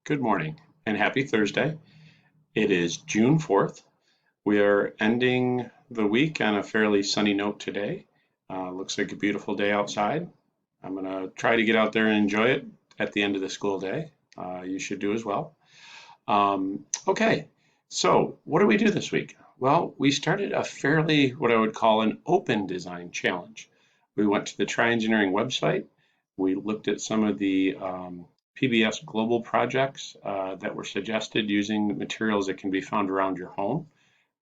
Good morning and happy Thursday. It is June 4th. We are ending the week on a fairly sunny note today. Looks like a beautiful day outside. I'm going to try to get out there and enjoy it at the end of the school day. You should do as well. Okay, so what do we do this week? Well, we started a fairly, what I would call an open design challenge. We went to the Try Engineering website. We looked at some of the PBS global projects that were suggested using materials that can be found around your home.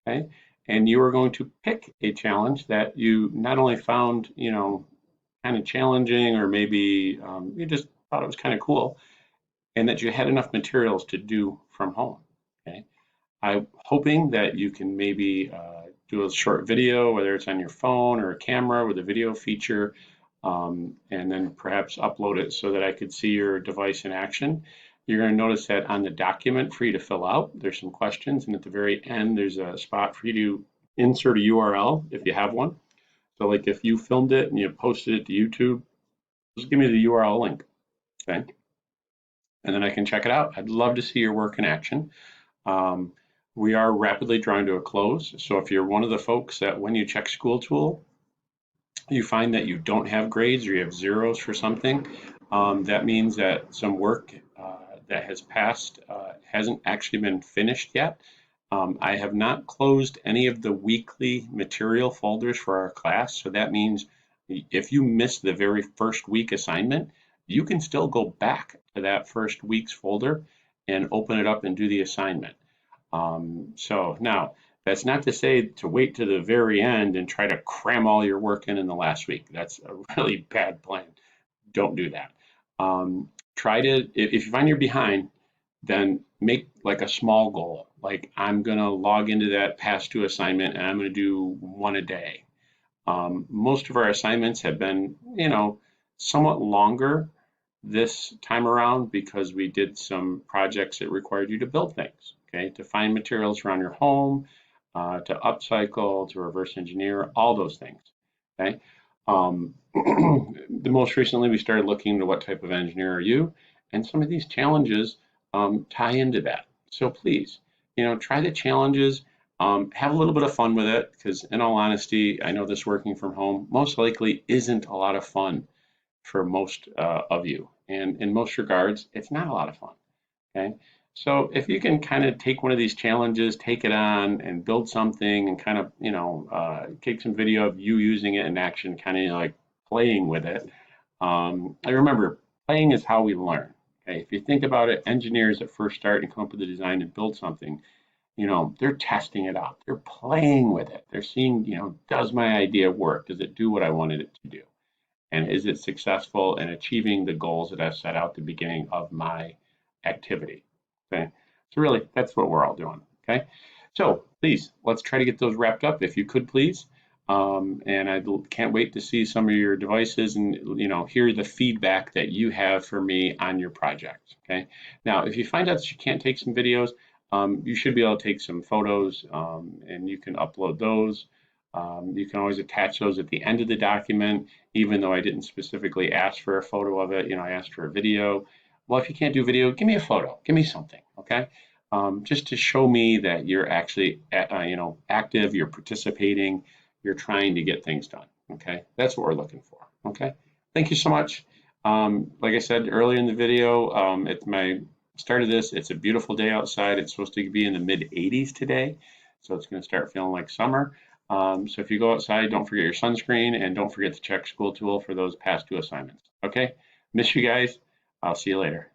Okay, and you are going to pick a challenge that you not only found, kind of challenging, or maybe you just thought it was kind of cool, and that you had enough materials to do from home. Okay, I'm hoping that you can maybe do a short video, whether it's on your phone or a camera with a video feature, and then perhaps upload it so that I could see your device in action. You're going to notice that on the document for you to fill out, there's some questions, and at the very end, there's a spot for you to insert a URL if you have one. So, like if you filmed it and you posted it to YouTube, just give me the URL link, okay? And then I can check it out. I'd love to see your work in action. Um, we are rapidly drawing to a close. So if you're one of the folks that when you check School Tool, you find that you don't have grades or you have zeros for something, that means that some work that has passed hasn't actually been finished yet. I have not closed any of the weekly material folders for our class. So that means if you miss the very first week assignment, you can still go back to that first week's folder and open it up and do the assignment. So now, that's not to say to wait to the very end and try to cram all your work in the last week. That's a really bad plan. Don't do that. Try to, if you find you're behind, then make like a small goal. Like I'm going to log into that past two assignment and I'm going to do one a day. Most of our assignments have been, somewhat longer this time around because we did some projects that required you to build things, okay, to find materials around your home, to upcycle, to reverse engineer, all those things, okay? The most recently, we started looking into what type of engineer are you, and some of these challenges tie into that. So please, try the challenges, have a little bit of fun with it, because in all honesty, I know this working from home most likely isn't a lot of fun for most of you. And in most regards, it's not a lot of fun. Okay. So if you can kind of take one of these challenges, take it on and build something and kind of, take some video of you using it in action, kind of like playing with it. I remember playing is how we learn. Okay. If you think about it, engineers that first start and come up with a design and build something, they're testing it out. They're playing with it. They're seeing, does my idea work? Does it do what I wanted it to do? And is it successful in achieving the goals that I've set out at the beginning of my activity? Okay, so really, that's what we're all doing. Okay, so please, let's try to get those wrapped up if you could, please. And I can't wait to see some of your devices and hear the feedback that you have for me on your project. Okay, now if you find out that you can't take some videos, you should be able to take some photos and you can upload those. You can always attach those at the end of the document, even though I didn't specifically ask for a photo of it. I asked for a video. Well, if you can't do video, give me a photo. Give me something, okay? Just to show me that you're actually, active, you're participating, you're trying to get things done, okay? That's what we're looking for, okay? Thank you so much. Like I said earlier in the video, at my start of this, it's a beautiful day outside. It's supposed to be in the mid 80s today, so it's going to start feeling like summer. So if you go outside, don't forget your sunscreen and don't forget to check School Tool for those past two assignments. Okay? Miss you guys. I'll see you later.